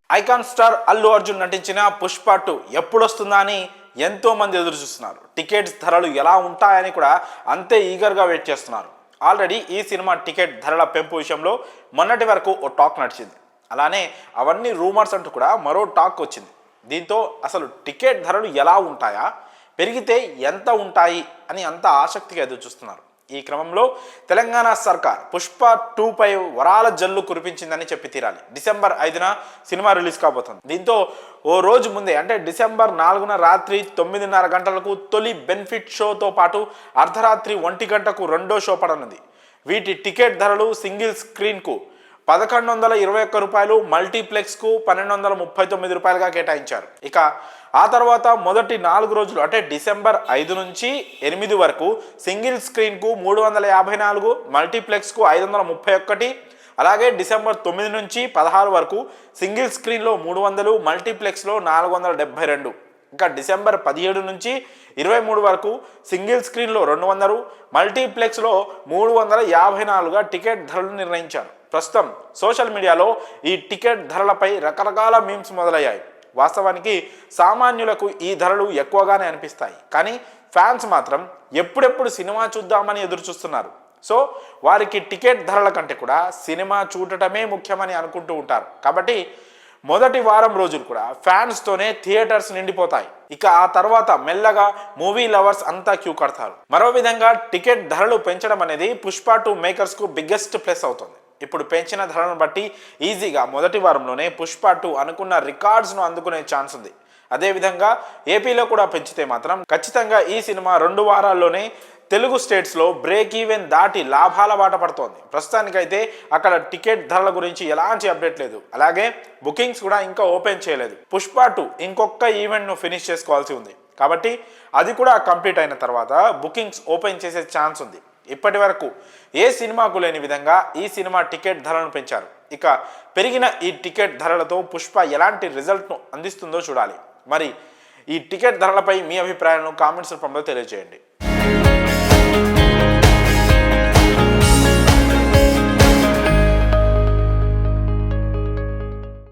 Icon star Allu Arjun నటించిన పుష్ప 2 ఎప్పుడొస్తుందా అని ఎంతో మంది ఎదురు చూస్తున్నారు. టికెట్స్ ధరలు ఎలా ఉంటాయని కూడా అంతే ఈగర్గా వెయిట్ చేస్తున్నారు. ఆల్రెడీ ఈ సినిమా టికెట్ ధరల పెంపు విషయంలో మొన్నటి వరకు ఓ టాక్ నడిచింది. అలానే అవన్నీ రూమర్స్ అంటూ కూడా మరో టాక్ వచ్చింది. దీంతో అసలు టికెట్ ధరలు ఎలా ఉంటాయా, పెరిగితే ఎంత ఉంటాయి అని అంత ఆసక్తిగా ఎదురు చూస్తున్నారు. ఈ క్రమంలో తెలంగాణ సర్కార్ పుష్ప 2 పై వరాల జల్లు కురిపించిందని చెప్పి తీరాలి. డిసెంబర్ 5న సినిమా రిలీజ్ కాబోతుంది. దీంతో ఓ రోజు ముందే అంటే డిసెంబర్ 4న రాత్రి 9:30 గంటలకు తొలి బెనిఫిట్ షోతో పాటు అర్ధరాత్రి 1 గంటకు రెండో షో పడనుంది. వీటి టికెట్ ధరలు సింగిల్ స్క్రీన్కు 1121 రూపాయలు, మల్టీప్లెక్స్కు 1239 రూపాయలుగా కేటాయించారు. ఇక ఆ తర్వాత మొదటి 4 రోజులు అంటే డిసెంబర్ 5 నుంచి 8 వరకు సింగిల్ స్క్రీన్కు 354, మల్టీప్లెక్స్కు 531, అలాగే డిసెంబర్ 9 నుంచి 16 వరకు సింగిల్ స్క్రీన్లో 300, మల్టీప్లెక్స్లో 472. ఇంకా డిసెంబర్ 17 నుంచి 23 వరకు సింగిల్ స్క్రీన్లో 200, మల్టీప్లెక్స్లో 354గా టికెట్ ధరలు నిర్ణయించారు. ప్రస్తుతం సోషల్ మీడియాలో ఈ టికెట్ ధరలపై రకరకాల మీమ్స్ మొదలయ్యాయి. వాస్తవానికి సామాన్యులకు ఈ ధరలు ఎక్కువగానే అనిపిస్తాయి, కానీ ఫ్యాన్స్ మాత్రం ఎప్పుడెప్పుడు సినిమా చూద్దామని ఎదురు చూస్తున్నారు. సో వారికి టికెట్ ధరల కంటే కూడా సినిమా చూడటమే ముఖ్యమని అనుకుంటూ ఉంటారు. కాబట్టి మొదటి వారం రోజులు కూడా ఫ్యాన్స్తోనే థియేటర్స్ నిండిపోతాయి. ఇక ఆ తర్వాత మెల్లగా మూవీ లవర్స్ అంతా క్యూ కడతారు. మరో విధంగా టికెట్ ధరలు పెంచడం అనేది పుష్ప 2 మేకర్స్కు బిగ్గెస్ట్ ప్లస్ అవుతుంది. ఇప్పుడు పెంచిన ధరలను బట్టి ఈజీగా మొదటి వారంలోనే పుష్ప 2 అనుకున్న రికార్డ్స్ను అందుకునే ఛాన్స్ ఉంది. అదేవిధంగా ఏపీలో కూడా పెంచితే మాత్రం ఖచ్చితంగా ఈ సినిమా 2 వారాల్లోనే తెలుగు స్టేట్స్లో బ్రేక్ ఈవెన్ దాటి లాభాల బాట పడుతోంది. ప్రస్తుతానికైతే అక్కడ టికెట్ ధరల గురించి ఎలాంటి అప్డేట్ లేదు. అలాగే బుకింగ్స్ కూడా ఇంకా ఓపెన్ చేయలేదు. పుష్ప 2 ఇంకొక ఈవెంట్ను ఫినిష్ చేసుకోవాల్సి ఉంది. కాబట్టి అది కూడా కంప్లీట్ అయిన తర్వాత బుకింగ్స్ ఓపెన్ చేసే ఛాన్స్ ఉంది. ఇప్పటి వరకు ఏ సినిమాకు లేని విధంగా ఈ సినిమా టికెట్ ధరలను పెంచారు. ఇక పెరిగిన ఈ టికెట్ ధరలతో పుష్ప ఎలాంటి రిజల్ట్ను అందిస్తుందో చూడాలి. మరి ఈ టికెట్ ధరలపై మీ అభిప్రాయాలను కామెంట్స్ రూపంలో తెలియజేయండి.